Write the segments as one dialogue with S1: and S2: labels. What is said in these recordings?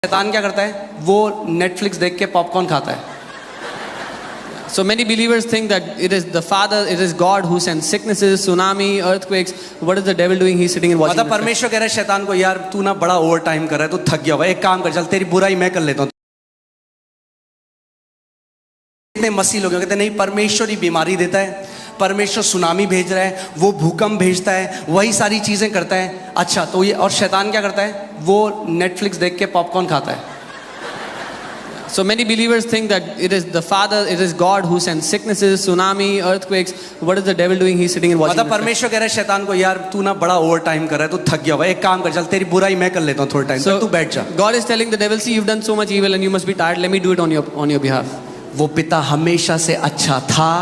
S1: शैतान क्या करता है? वो नेटफ्लिक्स देख के पॉपकॉर्न खाता है.
S2: So many believers think that it is the Father, it is God who sends sicknesses, tsunami, earthquakes. What is the devil doing? He's sitting and watching.
S1: मतलब परमेश्वर कह रहा है शैतान को, यार तू ना बड़ा ओवर टाइम कर रहा है, तू थक गया हुआ है, एक काम कर, चल तेरी बुराई मैं कर लेता हूँ. इतने मसीह लोग कहते हैं नहीं, परमेश्वर ही बीमारी देता है, परमेश्वर सुनामी भेज रहा है, वो भूकंप भेजता है, वही सारी चीजें करता है. अच्छा तो ये, और शैतान क्या करता है? वो नेटफ्लिक्स देख के पॉपकॉर्न खाता है.
S2: So many believers think that it is the Father, it is God who sends sicknesses, tsunami, earthquakes. What is the devil doing? He's sitting and watching.
S1: मतलब परमेश्वर कह रहा है शैतान को, यार तू ना बड़ा ओवर टाइम कर रहा है, तू थक गया हुआ है, एक काम कर, चल तेरी बुराई मैं कर लेता हूँ थोड़ा टाइम, तू बैठ जा.
S2: God is telling the devil, see you've done so much evil and you must be tired. Let me do it on your behalf.
S1: वो पिता हमेशा से अच्छा था,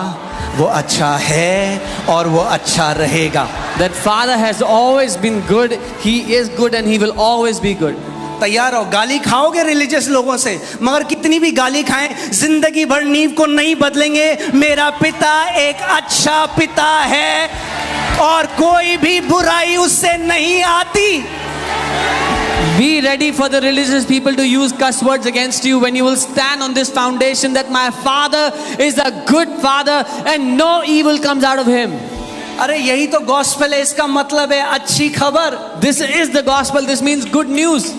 S1: वो अच्छा है और वो अच्छा रहेगा.
S2: That Father has always been good. He is good and he will always be good.
S1: तैयार हो? गाली खाओगे रिलीजियस लोगों से, मगर कितनी भी गाली खाएं जिंदगी भर नींव को नहीं बदलेंगे. मेरा पिता एक अच्छा पिता है और कोई भी बुराई उससे नहीं आती.
S2: Be ready for the religious people to use cuss words against you when you will stand on this foundation that my Father is a good Father and no evil comes out of him.
S1: अरे यही तो gospel है, इसका मतलब है अच्छी खबर.
S2: This is the gospel. This means good news.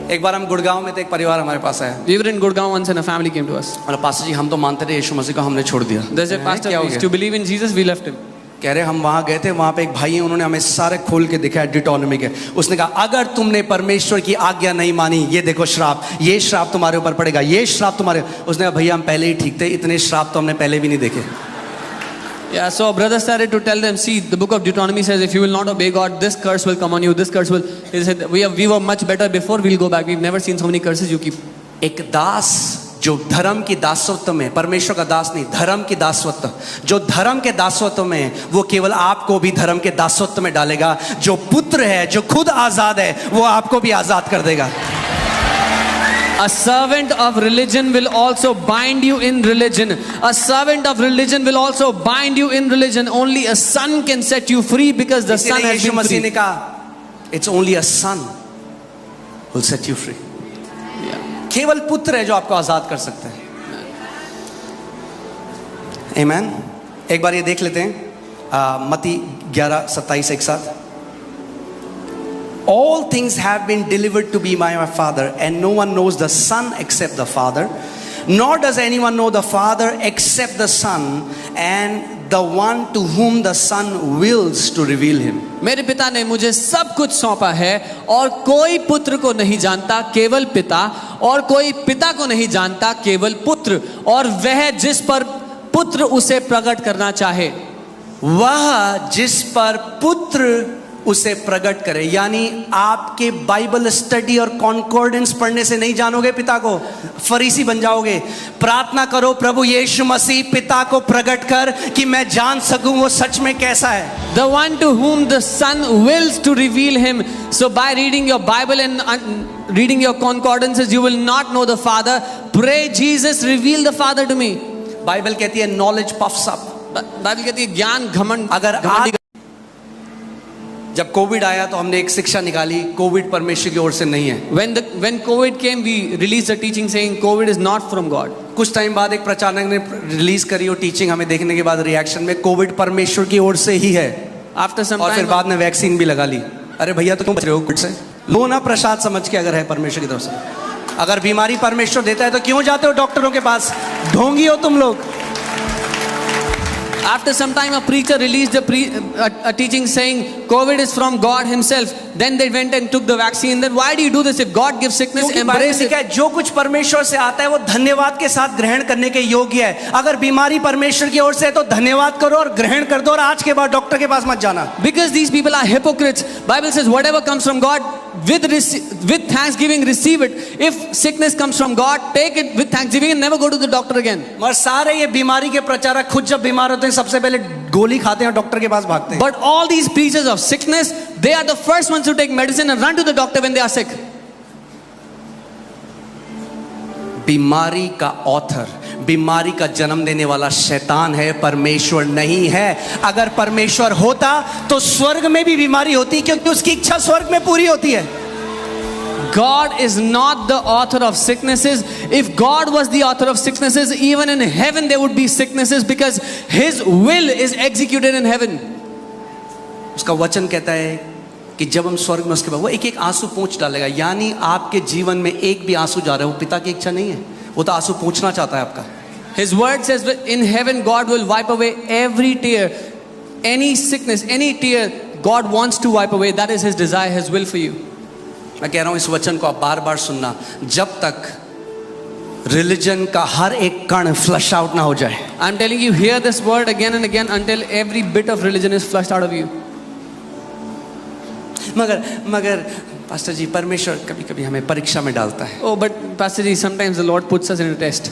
S1: एक बार हम गुड़गांव में थे, एक परिवार हमारे पास आया.
S2: We were in Gurgaon once and a family came to us.
S1: और पास्टर जी हम तो मानते थे यीशु मसीह को, हमने छोड़ दिया.
S2: They said, Pastor, we used to believe in Jesus, we left him.
S1: कह रहे हम वहां गए थे, वहां पे एक भाई है, उन्होंने हमें सारे खोल के दिखाया डिटोनॉमी के. उसने कहा अगर तुमने परमेश्वर की आज्ञा नहीं मानी, ये देखो श्राप, ये श्राप तुम्हारे ऊपर पड़ेगा, ये श्राप तुम्हारे. उसने कहा भैया हम पहले ही ठीक थे, इतने श्राप तो हमने पहले भी नहीं देखे.
S2: Yeah, so brother started to tell them, see, the book of Deuteronomy says if you will not obey God, this curse will come on you, this curse will. He said, we were much better before, we'll go back. We've never seen so many curses you keep.
S1: एक दास जो धर्म की दासत्व में, परमेश्वर का दास नहीं, धर्म की दासत्व, जो धर्म के दासत्व में, वो केवल आपको भी धर्म के दासत्व में डालेगा. जो पुत्र है, जो खुद आजाद है, वो आपको भी आजाद कर देगा.
S2: A servant of religion will also bind you in religion. A servant of religion will also bind you in religion. Only a son can set you free because the son has been free.
S1: ने कहा, it's only a son will set you free. केवल पुत्र है जो आपको आजाद कर सकता है. Amen. एक बार ये देख लेते हैं मत्ती 11:27 एक साथ. All things have been delivered to me by my Father, and no one knows the Son except the Father, nor does anyone know the Father except the Son, and the one to whom the Son wills to reveal him.
S2: मेरे पिता ने मुझे सब कुछ सौंपा है और कोई पुत्र को नहीं जानता केवल पिता, और कोई पिता को नहीं जानता केवल पुत्र, और वह जिस पर पुत्र उसे प्रकट करना चाहे.
S1: वह जिस पर पुत्र उसे प्रकट करे. यानी आपके बाइबल स्टडी और कॉन्कॉर्डेंस पढ़ने से नहीं जानोगे पिता को, फरीसी बन जाओगे. प्रार्थना करो, प्रभु यीशु मसीह पिता को प्रकट कर कि मैं जान सकूं वो सच में कैसा है.
S2: The one to whom the Son wills to reveal him. So by reading your Bible and reading your concordances, you will not know the Father. Pray, Jesus, reveal the Father to me.
S1: Bible कहती है knowledge puffs up.
S2: Bible कहती है ज्ञान घमंड.
S1: अगर जब Covid आया तो हमने एक शिक्षा निकाली, कोविड परमेश्वर की ओर से नहीं है.
S2: When COVID came, we released a teaching saying COVID is not from God.
S1: कुछ टाइम बाद एक प्रचारक ने रिलीज करी वो टीचिंग, हमें देखने के बाद रिएक्शन में कोविड परमेश्वर की ओर से ही है.
S2: After some
S1: और
S2: time,
S1: फिर बाद में वैक्सीन भी लगा ली. अरे भैया तो क्यों बच रहे हो कोविड से? लो ना प्रसाद समझ के, अगर है परमेश्वर की तरफ से. अगर बीमारी परमेश्वर देता है तो क्यों जाते हो डॉक्टरों के पास? ढोंगी हो तुम लोग.
S2: After some time, a preacher released a teaching saying COVID is from God Himself. Then they went and took the vaccine. Then why do you do this? If God gives sickness, embrace it.
S1: जो कुछ परमेश्वर से आता है वो धन्यवाद के साथ ग्रहण करने के योग्य है. अगर बीमारी परमेश्वर की ओर से है तो धन्यवाद करो और ग्रहण कर दो, और आज के बाद डॉक्टर के पास मत जाना.
S2: Because these people are hypocrites. Bible says whatever comes from God, with thanksgiving receive it. If sickness comes from God, take it with thanksgiving and never go to the doctor again.
S1: मगर सारे ये बीमारी के प्रचारक खुद जब बीमार होते हैं सबसे पहले गोली खाते हैं, डॉक्टर के पास भागते हैं.
S2: But all these preachers of sickness, they are the first ones to take medicine and run to the doctor when they are sick.
S1: बीमारी का ऑथर, बीमारी का जन्म देने वाला शैतान है, परमेश्वर नहीं है. अगर परमेश्वर होता तो स्वर्ग में भी बीमारी होती, क्योंकि उसकी इच्छा स्वर्ग में पूरी होती है.
S2: God is not the author of sicknesses. If God was the author of sicknesses, even in heaven there would be sicknesses because His will is executed in heaven.
S1: उसका वचन कहता है कि जब हम स्वर्ग में उसके बाद वो एक एक आंसू पोंछ डालेगा, यानी आपके जीवन में एक भी आंसू जा रहा है वो पिता की इच्छा नहीं है, वो तो आंसू पोंछना चाहता है आपका.
S2: His word says that in heaven God will wipe away every tear, any sickness, any tear God wants to wipe away. That is His desire, His will for you.
S1: मैं कह रहा हूं इस वचन को आप बार बार सुनना जब तक रिलीजन का हर एक कण फ्लश आउट ना हो जाए.
S2: I'm telling you, hear this word again and again until every bit of religion is flushed out of you.
S1: मगर पास्टर जी परमेश्वर कभी कभी हमें परीक्षा में डालता है.
S2: Oh, but Pastor Ji, sometimes the Lord puts us in a test.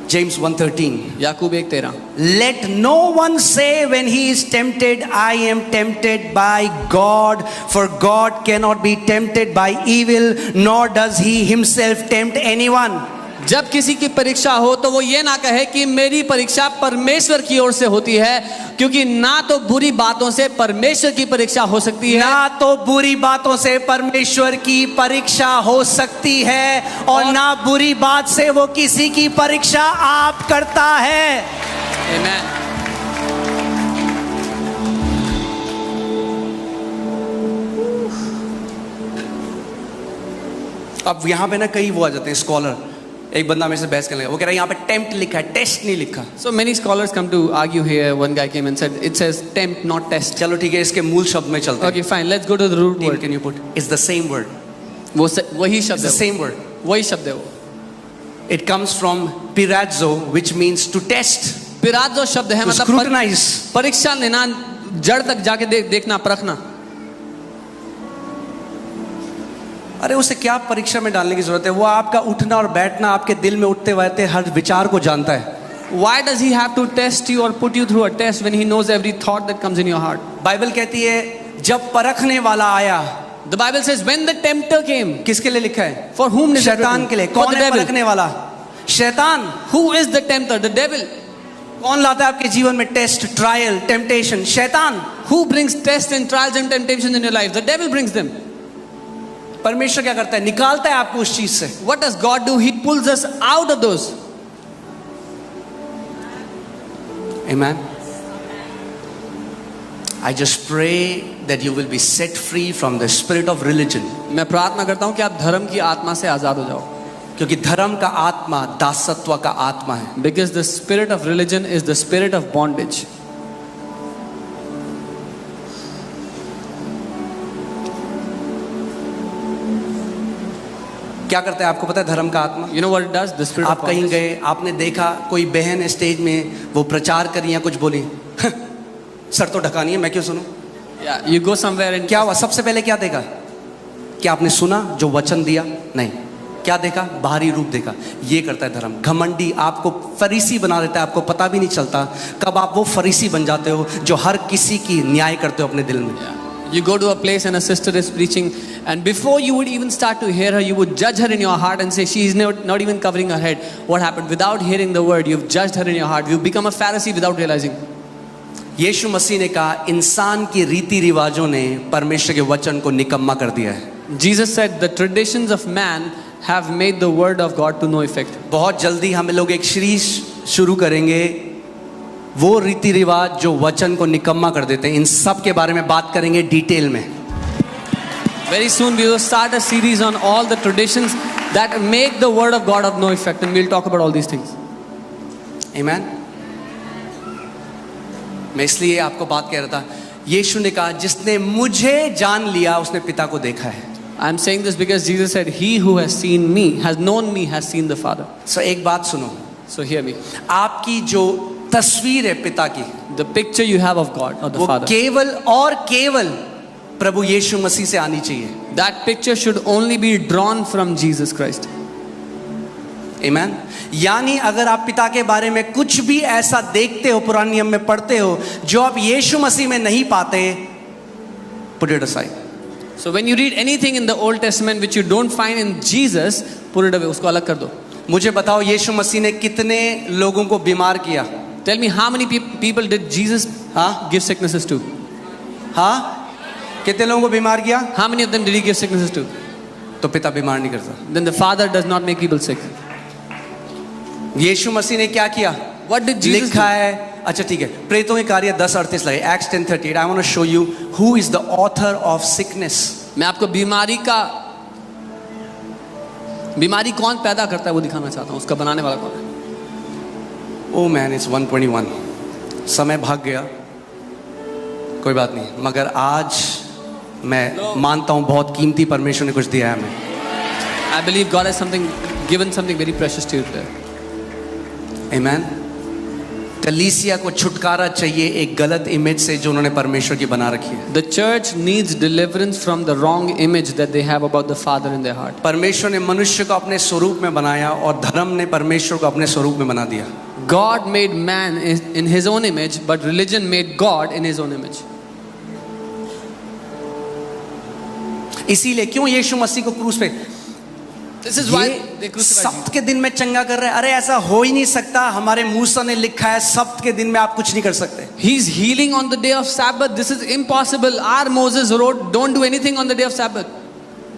S1: James 1:13.
S2: Yakub 1:13.
S1: Let no one say when he is tempted, I am tempted by God, for God cannot be tempted by evil, nor does He Himself tempt anyone.
S2: जब किसी की परीक्षा हो तो वो ये ना कहे कि मेरी परीक्षा परमेश्वर की ओर से होती है, क्योंकि ना तो बुरी बातों से परमेश्वर की परीक्षा हो सकती है,
S1: ना तो बुरी बातों से परमेश्वर की परीक्षा हो सकती है, और ना बुरी बात से वो किसी की परीक्षा आप करता है.
S2: Amen.
S1: अब यहाँ पे ना कई वो आ जाते हैं स्कॉलर. एक बंदा मेरे से बहस करने लगा, वो कह रहा है यहाँ पे टेम्प्ट लिखा है, टेस्ट नहीं लिखा.
S2: So many scholars come to argue here. One guy came and said it says tempt, not test.
S1: चलो ठीक है, इसके मूल शब्द में चलते हैं.
S2: Okay, fine. Let's go to the root word.
S1: Can you put? It's the same word.
S2: वही शब्द
S1: It's the
S2: है.
S1: same word.
S2: वही शब्द है वो.
S1: It comes from pirazo, which means to test,
S2: पिराजो शब्द है,
S1: to
S2: मतलब
S1: scrutinize.
S2: परीक्षा लेना, जड़ तक जाके देखना, परखना.
S1: अरे उसे क्या परीक्षा में डालने की जरूरत है? वो आपका उठना और बैठना, आपके दिल में उठते बैठते हर विचार को जानता है.
S2: Why does He have to test you or put you through a test when He knows every thought that comes in your heart?
S1: Bible कहती है जब परखने वाला आया.
S2: The Bible says when the tempter came.
S1: किसके लिए लिखा है?
S2: For whom is it
S1: शैतान
S2: written?
S1: के लिए.
S2: For
S1: कौन
S2: the
S1: है
S2: devil.
S1: परखने वाला? शैतान.
S2: Who is the tempter? The devil.
S1: कौन लाता है आपके जीवन में टेस्ट, ट्रायल, टेम्पटेशन? शैतान.
S2: Who brings tests and trials and temptations in your life? The devil brings them.
S1: परमेश्वर क्या करता है? निकालता है आपको उस चीज से.
S2: What does God do? He pulls us out of those.
S1: Amen. I just pray that you will be set free from the spirit of religion.
S2: मैं प्रार्थना करता हूँ कि आप धर्म की आत्मा से आजाद हो जाओ.
S1: क्योंकि धर्म का आत्मा दासत्व का आत्मा है.
S2: Because the spirit of religion is the spirit of bondage.
S1: क्या करता है आपको पता है धर्म का आत्मा?
S2: You know what it does? The spirit
S1: आप
S2: of
S1: कहीं
S2: bondage.
S1: गए, आपने देखा कोई बहन स्टेज में वो प्रचार करी या कुछ बोली, सर तो ढका नहीं है, मैं क्यों सुनूं?
S2: Yeah, you go somewhere and
S1: क्या हुआ? सबसे पहले क्या देखा? क्या आपने सुना जो वचन दिया? नहीं. क्या देखा? बाहरी रूप देखा. ये करता है धर्म. घमंडी आपको फरीसी बना देता है, आपको पता भी नहीं चलता कब आप वो फरीसी बन जाते हो जो हर किसी की न्याय करते हो अपने दिल में.
S2: Yeah. You go to a place and a sister is preaching, and before you would even start to hear her, you would judge her in your heart and say she is not even covering her head. What happened? Without hearing the word, you've judged her in your heart. You've become a Pharisee without realizing.
S1: यीशु मसीह ने कहा इंसान की रीति रिवाजों ने परमेश्वर के वचन को निकम्मा कर दिया है.
S2: Jesus said the traditions of man have made the word of God to no effect.
S1: बहुत जल्दी हम लोग एक सीरीज शुरू करेंगे, वो रीति रिवाज जो वचन को निकम्मा कर देते हैं. इन सब के बारे में बात करेंगे डिटेल में.
S2: Very soon we will start a series on all the traditions that make the word of God of no effect, and we'll talk about all these things.
S1: Amen. मैं इसलिए आपको बात कह रहा था, यीशु ने कहा जिसने मुझे जान लिया उसने पिता को देखा है.
S2: I'm saying this because Jesus said, "He who has seen me, has known me, has seen the Father."
S1: So एक बात सुनो,
S2: So hear me.
S1: आपकी जो तस्वीर है पिता की,
S2: The picture you have of God, of the
S1: वो
S2: Father,
S1: केवल और केवल प्रभु यीशु मसीह से आनी चाहिए.
S2: that picture should only be drawn from Jesus Christ.
S1: Amen. यानी अगर आप पिता के बारे में कुछ भी ऐसा देखते हो, पुराने नियम में पढ़ते हो, जो आप यीशु मसीह में नहीं पाते, put it aside.
S2: So when you read anything in the Old Testament which you don't find in Jesus, put it away, उसको अलग कर दो.
S1: मुझे बताओ यीशु मसीह ने कितने लोगों को बीमार किया?
S2: Tell me how many people did Jesus give sicknesses to?
S1: हाँ, कितने लोगों को बीमार किया?
S2: How many of them did he give sicknesses to?
S1: तो पिता बीमार नहीं करता।
S2: then the Father does not make people sick.
S1: यीशु मसीह ने क्या किया?
S2: What did Jesus
S1: लिखा
S2: do?
S1: है, अच्छा ठीक है, प्रेतों के कार्य 10:38 लगे, Acts 10:38. I want to show you who is the author of sickness.
S2: मैं आपको बीमारी कौन पैदा करता है वो दिखाना चाहता हूँ, उसका बनाने वाला कौन है।
S1: Oh man, it's 1:21. समय भाग गया, कोई बात नहीं, मगर आज मैं मानता हूँ बहुत कीमती परमेश्वर ने कुछ दिया है हमें।
S2: I believe God has given something very precious to you today.
S1: Amen. कलीसिया को छुटकारा चाहिए एक गलत इमेज से जो उन्होंने परमेश्वर की बना रखी है।
S2: The church needs deliverance from the wrong image that they have about the Father in their heart.
S1: परमेश्वर ने मनुष्य को अपने स्वरूप में बनाया और धर्म ने परमेश्वर को अपने स्वरूप में बना दिया।
S2: God made man in his own image, but religion made God in his own image.
S1: इसीलिए क्यों यीशु मसीह को क्रूस पे
S2: This is why they
S1: ये
S2: crucified
S1: सब्त के दिन में चंगा कर रहे हैं। अरे ऐसा हो ही नहीं सकता, हमारे मूसा ने लिखा है सब्त के दिन में आप कुछ नहीं कर सकते।
S2: He's healing on the day of Sabbath. This is impossible. Our Moses wrote, don't do anything on the day of Sabbath.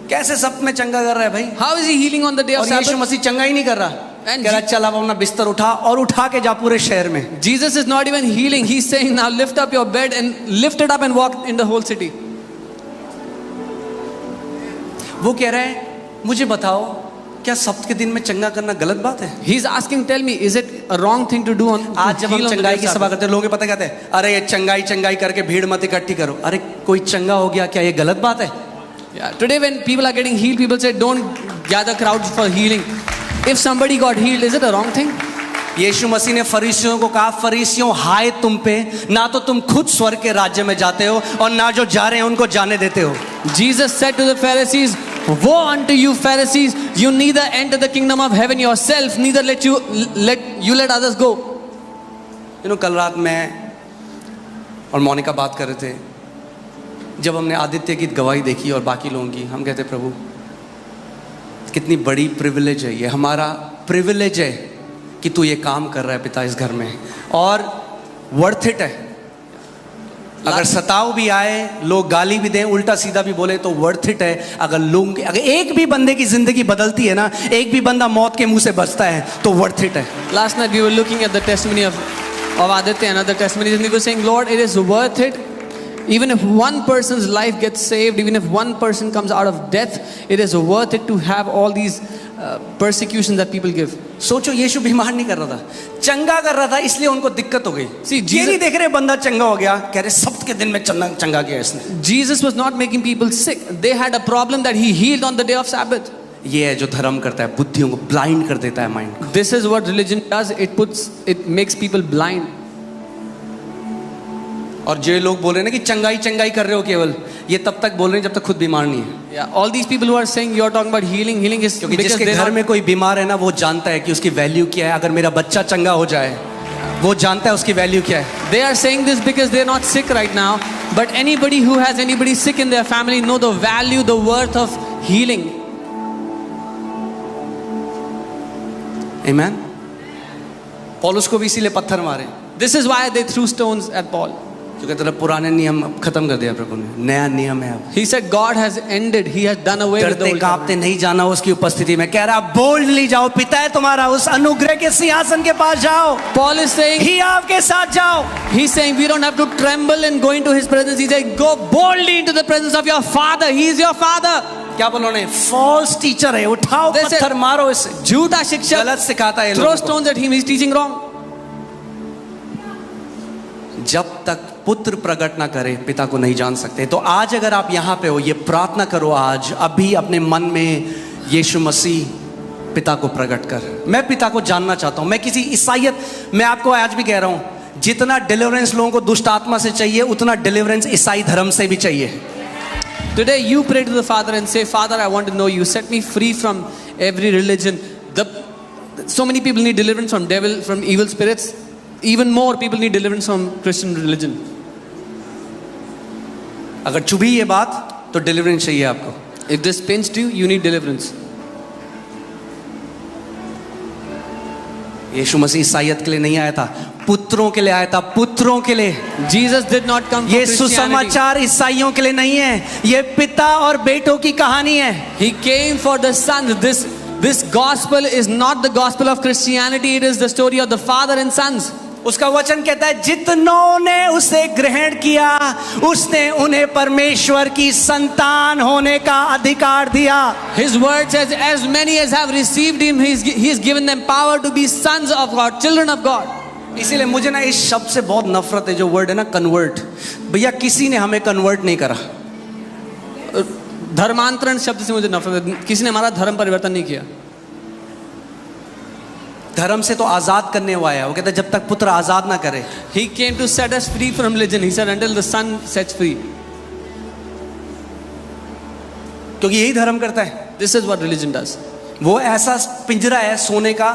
S1: कैसे सब्त में चंगा कर रहा है भाई?
S2: How is he healing on the day of
S1: और यीशु
S2: Sabbath?
S1: मसीह चंगा ही नहीं कर रहा,
S2: And
S1: कह रहा चल अब अपना बिस्तर उठा और उठा के जा पूरे शहर में।
S2: Jesus is not even healing. He's saying, now lift up your bed and lift it up and walk in the whole city.
S1: वो कह रहा है मुझे बताओ क्या सब्त के दिन में चंगा करना गलत बात है?
S2: He's asking, tell me, is it a wrong thing to do on
S1: आज जब
S2: heal
S1: हम
S2: on the
S1: चंगाई
S2: day
S1: की
S2: of
S1: सभा
S2: Sabbath?
S1: करते हैं, लोग पता कहते हैं अरे ये चंगाई करके भीड़ मत इकट्ठी करो। अरे कोई चंगा हो गया क्या ये गलत बात है?
S2: Yeah. Today when people are getting healed, people say, don't gather crowds for healing. If somebody got healed, is it a wrong thing?
S1: यीशु मसीह ने फरीसियों को कहा, फरीसियों हाय तुम पे, ना तो तुम खुद स्वर्ग के राज्य में जाते हो और ना जो जा रहे हैं उनको जाने देते हो।
S2: Jesus said to the Pharisees, woe unto you Pharisees, you neither enter the kingdom of heaven yourself, neither let others go.
S1: कल रात मैं और मोनिका बात कर रहे थे, जब हमने आदित्य की गवाही देखी और बाकी लोगों की, हम कहते प्रभु कितनी बड़ी प्रिविलेज है, ये हमारा प्रिविलेज है कि तू ये काम कर रहा है पिता इस घर में, और वर्थ इट है। अगर सताव भी आए, लोग गाली भी दें, उल्टा सीधा भी बोले, तो वर्थ इट है। अगर एक भी बंदे की जिंदगी बदलती है ना, एक भी बंदा मौत के मुंह से बचता है, तो वर्थ इट है।
S2: Last night we were looking at the testimony of Aditya and other testimonies, and we were saying, Lord, it is worth it. Even if one person's life gets saved, even if one person comes out of death, it is worth it to have all these persecutions that people give.
S1: सोचो यीशु बीमार नहीं कर रहा था, चंगा कर रहा था, इसलिए उनको दिक्कत हो गई।
S2: See,
S1: ये नहीं देख रहे बंदा चंगा हो गया, कह रहे सब्त के दिन में चंगा किया इसने।
S2: Jesus was not making people sick. They had a problem that he healed on the day of Sabbath.
S1: ये है जो धर्म करता है, बुद्धियों को ब्लाइंड कर देता है, माइंड को।
S2: This is what religion does. It makes people blind.
S1: और जो लोग बोल रहे हैं ना कि चंगाई कर रहे हो केवल, ये तब तक बोल रहे हैं जब तक खुद बीमार नहीं है।
S2: Yeah, all these people who are saying you are talking about healing is
S1: क्योंकि
S2: because
S1: जिसके
S2: they're
S1: घर
S2: not,
S1: में कोई बीमार है ना, वो जानता है कि उसकी वैल्यू क्या है। अगर मेरा बच्चा चंगा हो जाए, वो जानता है उसकी वैल्यू क्या है।
S2: they are saying this because they're not sick right now. But anybody who has anybody sick in their family know the value, the worth of healing.
S1: Amen. पौलुस को भी इसीलिए पत्थर मारे,
S2: This is why they threw stones at Paul.
S1: क्योंकि तेरा पुराने नियम अब खत्म कर दिया प्रभु ने, नया नियम है अब।
S2: He said God has ended. He has done away with the
S1: डरते
S2: old
S1: कांपते
S2: covenant.
S1: नहीं जाना उसकी उपस्थिति में, कह रहा बोल्डली जाओ, पिता है तुम्हारा, उस अनुग्रह के सिंहासन के पास जाओ,
S2: Paul is saying,
S1: ही आपके साथ जाओ।
S2: he's saying we don't have to tremble and go into his presence. He said go boldly into the presence of your father. He is your father.
S1: क्या बोलो ने, फॉल्स टीचर है, उठाओ
S2: They said,
S1: पत्थर मारो इसे,
S2: झूठा शिक्षक,
S1: गलत सिखाता है
S2: throw
S1: लोगों को।
S2: stones at him. He's teaching wrong.
S1: जब तक पुत्र प्रकट ना करे पिता को नहीं जान सकते। तो आज अगर आप यहाँ पे हो, ये प्रार्थना करो आज अभी अपने मन में, यीशु मसीह पिता को प्रकट कर, मैं पिता को जानना चाहता हूँ। मैं किसी ईसाइयत, मैं आपको आज भी कह रहा हूँ, जितना डिलीवरेंस लोगों को दुष्ट आत्मा से चाहिए, उतना डिलीवरेंस ईसाई धर्म से भी चाहिए।
S2: Today you pray to the Father and say, Father, I want to know you. Set me free from every religion. So many people need deliverance from devil, from evil spirits. Even more people need deliverance from Christian religion.
S1: अगर चुभी ये बात तो deliverance चाहिए आपको।
S2: If this pinched you, you need deliverance.
S1: यीशु मसीह ईसाइयत के लिए नहीं आया था, पुत्रों के लिए आया था, पुत्रों के लिए।
S2: Jesus did not come for
S1: ये
S2: Christianity.
S1: सुसमाचार ईसाइयों के लिए नहीं है, ये पिता और बेटों की कहानी है।
S2: He came for the sons. This gospel is not the gospel of Christianity. It is the story of the father and sons.
S1: उसका वचन कहता है जितनों ने उसे ग्रहण किया उसने उन्हें परमेश्वर की संतान होने का अधिकार दिया।
S2: His word says, as many as have received him, he's given them power to be sons of God, children of God.
S1: इसीलिए मुझे ना इस शब्द से बहुत नफरत है, जो वर्ड है ना कन्वर्ट। भैया किसी ने हमें कन्वर्ट नहीं करा।
S2: धर्मांतरण शब्द से मुझे नफरत है। किसी ने हमारा धर्म परिवर्तन नहीं किया।
S1: धर्म से तो आजाद करने हुआ है। वो कहता है जब तक पुत्र आजाद ना करे।
S2: He came to set us free from religion. He said until the son sets free.
S1: क्योंकि यही धर्म करता है।
S2: This is what religion does.
S1: वो ऐसा पिंजरा है सोने का,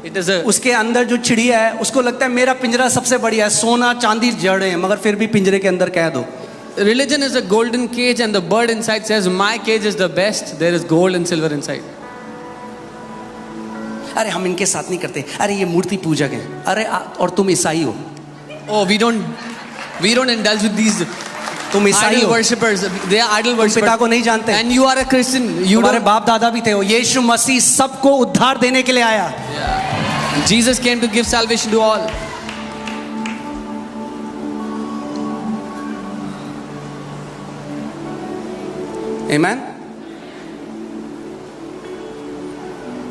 S2: It is a
S1: उसके अंदर जो चिड़िया है उसको लगता है मेरा पिंजरा सबसे बढ़िया है, सोना चांदी जड़े हैं, मगर फिर भी पिंजरे के अंदर कह दो।
S2: religion is a golden cage and the bird inside says my cage is the best. There is gold and silver inside.
S1: अरे हम इनके साथ नहीं करते, अरे ये मूर्ति पूजक हैं, अरे और तुम ईसाई हो।
S2: Oh, we don't indulge with these
S1: तुम ईसाई
S2: idol
S1: हो,
S2: worshippers. They are idol
S1: पिता
S2: worshippers.
S1: को नहीं जानते।
S2: And you are a Christian. You
S1: तुम्हारे
S2: don't.
S1: बाप दादा भी थे। वो यीशु मसीह सबको उद्धार देने के लिए आया।
S2: Jesus came to give salvation to all.
S1: आमेन।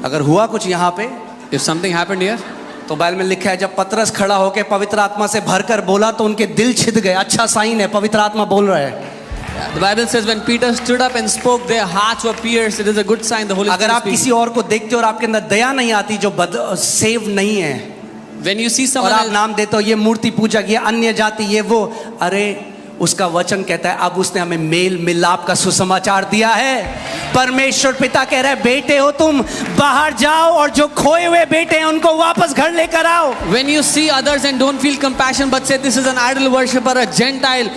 S1: अगर हुआ कुछ यहाँ पे
S2: If something happened here,
S1: तो बाइबल में लिखा है जब पतरस खड़ा होकर पवित्र आत्मा से भरकर बोला तो उनके दिल छिद गए। अच्छा साइन है, पवित्र आत्मा बोल रहा है।
S2: the Bible says when Peter stood up and spoke, their hearts were pierced. It is a good sign. The Holy
S1: अगर
S2: Spirit
S1: आप
S2: speaks.
S1: किसी और को देखते हो और आपके अंदर दया नहीं आती, जो सेव नहीं है,
S2: When you see
S1: और
S2: someone
S1: आप
S2: else,
S1: नाम देते हो ये मूर्ति पूजक, ये अन्य जाति, ये वो, अरे उसका वचन कहता है अब उसने हमें मेल मिलाप का सुसमाचार दिया है। परमेश्वर पिता कह रहा है बेटे हो तुम, बाहर जाओ और जो खोए हुए बेटे हैं उनको वापस घर लेकर आओ।
S2: when you see others and don't feel compassion but say this is an idol worshipper, a Gentile,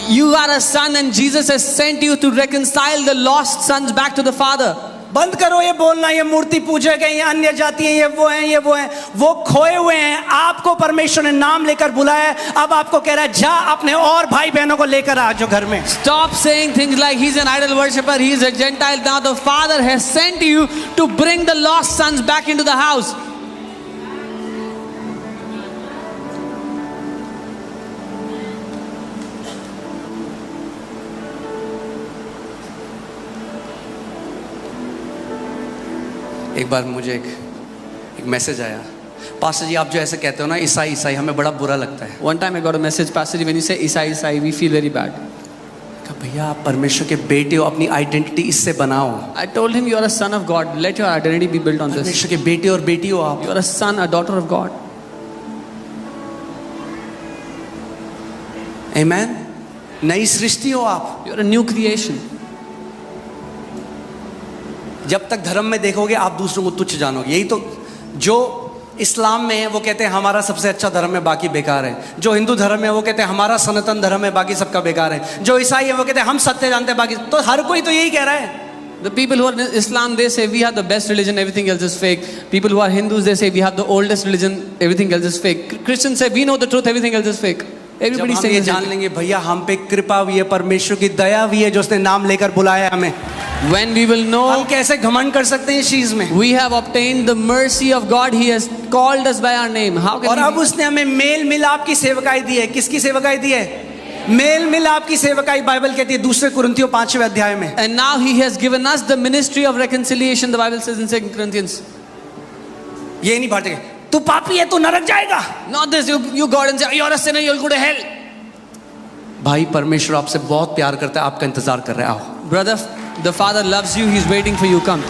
S2: you are a son and Jesus has sent you to reconcile the lost sons back to the Father.
S1: बंद करो ये बोलना ये मूर्ति पूजक है, ये अन्य जाति है, ये वो है, ये वो है। वो खोए हुए हैं, आपको परमेश्वर ने नाम लेकर बुलाया है। अब आपको कह रहा है जा अपने और भाई बहनों को लेकर आ जो घर में।
S2: Stop saying things like he's an idol worshipper, he's a Gentile. Now the Father has sent you to bring the lost sons back into the house.
S1: एक बार मुझे एक मैसेज आया, पास्टर जी आप जो ऐसे कहते हो ना ईसाई ईसाई, हमें बड़ा बुरा लगता है।
S2: One time I got a message, Pastor ji, when you say Isai, Isai, we feel very bad.
S1: कहा, भैया आप परमेश्वर के बेटे हो, अपनी आइडेंटिटी इससे बनाओ।
S2: I told him you are a son of God. Let your identity be built on this.
S1: परमेश्वर के बेटे और बेटी हो आप।
S2: You are a son, a daughter of God.
S1: आमेन। नई सृष्टि हो आप।
S2: You are a new creation.
S1: जब तक धर्म में देखोगे आप दूसरों को तुच्छ जानोगे। यही तो जो इस्लाम में है वो कहते हैं हमारा सबसे अच्छा धर्म है बाकी बेकार है। जो हिंदू धर्म है वो कहते हैं हमारा सनातन धर्म है बाकी सबका बेकार है। जो ईसाई है वो कहते हैं हम सत्य जानते हैं बाकी। तो हर कोई तो यही कह रहा है।
S2: The people who are in Islam, they say we have the best religion, everything else is fake. People who are Hindus, they say we have the oldest religion, everything else is fake. Christians say we know the truth, everything else is fake.
S1: जब
S2: Everybody
S1: हम
S2: saying
S1: ये
S2: the
S1: जान
S2: same.
S1: लेंगे भैया हम पे कृपा हुई है, परमेश्वर की दया हुई है जो उसने नाम लेकर बुलाया है हमें।
S2: When we will
S1: हम
S2: know
S1: कैसे घमंड कर सकते हैं इस चीज में।
S2: we have obtained the mercy of God, He has called us by our name. How
S1: और
S2: can
S1: अब
S2: we?
S1: उसने हमें मेल मिलाप की सेवकाई दी है। किसकी सेवकाई दी है? मेल मिलाप की सेवकाई बाइबल कहती है 2 कुरिन्थियों 5वें अध्याय में।
S2: And now He has given us the ministry of reconciliation. The Bible says in 2 Corinthians.
S1: ये नहीं बांटेंगे तू पापी है तू नरक जाएगा।
S2: Not this, you God and say you're a sinner, you'll go to hell.
S1: भाई परमेश्वर आपसे बहुत प्यार करता है, आपका इंतजार कर रहा है। आओ।
S2: Brother, the Father loves you, He's waiting for you. Come.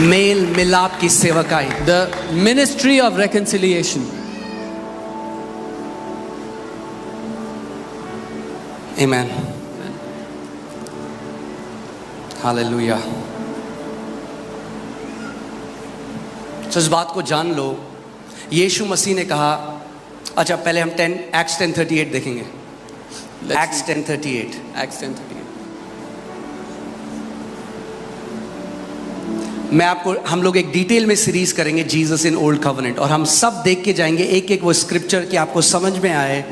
S1: मेल मिलाप की सेवकाई।
S2: The ministry of reconciliation.
S1: Amen. Hallelujah. तो इस बात को जान लो, यीशु मसीह ने कहा, अच्छा पहले हम एक्ट्स 10:38 देखेंगे। एक्ट्स 10:38।
S2: Acts 10:38.
S1: मैं आपको, हम लोग एक डिटेल में सीरीज करेंगे जीसस इन ओल्ड कवेनेंट, और हम सब देख के जाएंगे एक एक वो स्क्रिप्चर कि आपको समझ में आए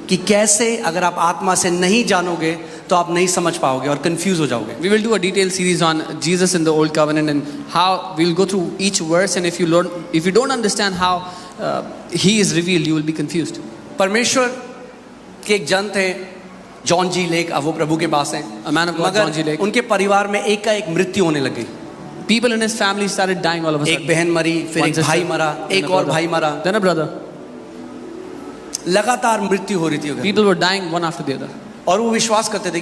S1: कि कैसे अगर आप आत्मा से नहीं जानोगे तो आप नहीं समझ पाओगे और कंफ्यूज हो जाओगे.
S2: We will do a detailed series on Jesus in the Old Covenant and how we'll go through each verse, and if you don't understand how he is revealed, you will be confused.
S1: परमेश्वर के एक जन थे John जी lake, अब वो प्रभु के पास हैं.
S2: A man of God, John G.
S1: मगर
S2: Lake.
S1: उनके परिवार में एक का एक मृत्यु होने लगी.
S2: People in his family started dying all of a sudden.
S1: एक बहन मरी, फिर
S2: One
S1: एक
S2: sister,
S1: भाई मरा,
S2: then
S1: एक
S2: a
S1: और
S2: brother,
S1: भाई मरा.
S2: then a brother.
S1: लगातार मृत्यु हो रही थी उधर.
S2: People were dying one after the other.
S1: और वो विश्वास करते थे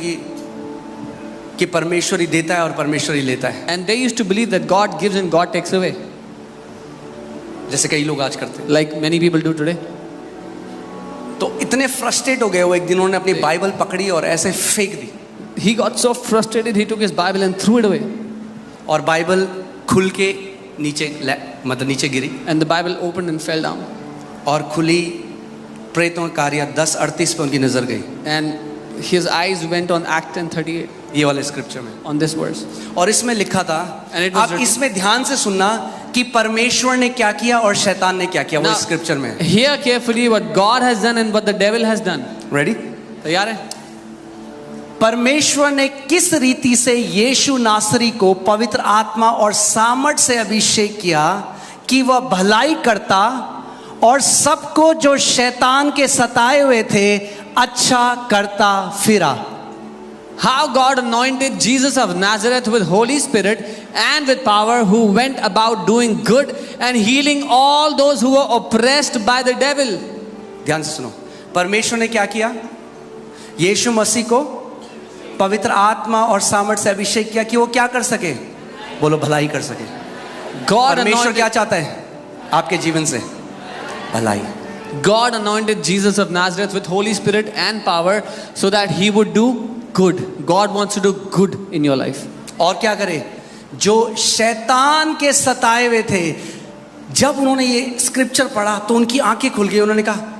S1: कि परमेश्वर ही देता है और परमेश्वर ही लेता है,
S2: And they used to believe that God gives and God takes away,
S1: जैसे कई लोग आज करते हैं.
S2: like many people do today.
S1: तो इतने फ्रस्ट्रेट हो गए वो, एक दिन उन्होंने अपनी बाइबल पकड़ी और ऐसे फेंक दी,
S2: He got so frustrated, he took his Bible and threw it away.
S1: और बाइबल खुल के नीचे मतलब नीचे गिरी,
S2: And the Bible opened and fell down.
S1: और खुली प्रेतों का कार्य 10:38 पे उनकी नजर गई,
S2: And his eyes went on Act 10:38
S1: ये वाले स्क्रिप्चर में.
S2: on this verse.
S1: और इसमें लिखा था,
S2: And it was
S1: आप
S2: written-
S1: इसमें ध्यान से सुनना कि परमेश्वर ने क्या किया और शैतान ने क्या किया, वो
S2: Now,
S1: स्क्रिप्चर में है.
S2: Hear carefully what God has done and what the devil has done.
S1: Ready?
S2: तैयार है?
S1: परमेश्वर ने किस रीति से यीशु नासरी को पवित्र आत्मा और सामर्थ से अभिषेक किया कि वह भलाई करता और सबको जो शैतान के सताए हुए थे अच्छा करता फिरा.
S2: How God anointed Jesus of Nazareth with Holy Spirit and with power, who went about doing good and healing all those who were oppressed by the devil.
S1: ध्यान से सुनो, परमेश्वर ने क्या किया? यीशु मसीह को पवित्र आत्मा और सामर्थ से अभिषेक किया कि वो क्या कर सके, बोलो भलाई कर सके.
S2: God
S1: परमेश्वर क्या
S2: anointed,
S1: चाहता है आपके जीवन से? भलाई.
S2: God anointed Jesus of Nazareth with Holy Spirit and power so that he would do good. God wants to do good in your life.
S1: और क्या करे? जो शैतान के सताए हुए थे, जब उन्होंने ये स्क्रिप्चर पढ़ा तो उनकी आंखें खुल गई. उन्होंने कहा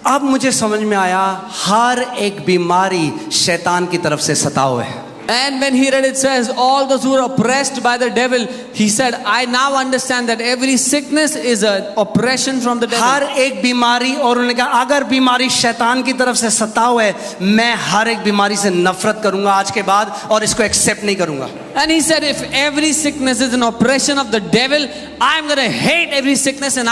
S1: अब मुझे समझ में आया, हर एक बीमारी शैतान की तरफ से सता हुआ है.
S2: And when he read, it says all those who are oppressed by the devil, he said, I now understand that every sickness is an oppression from the devil.
S1: हर एक बीमारी, और उन्होंने कहा अगर बीमारी शैतान की तरफ से सता हुआ है, मैं हर एक बीमारी से नफरत करूंगा आज के बाद और इसको एक्सेप्ट नहीं करूंगा.
S2: And he said, if every sickness is an oppression of the devil, I'm going to hate every sickness and I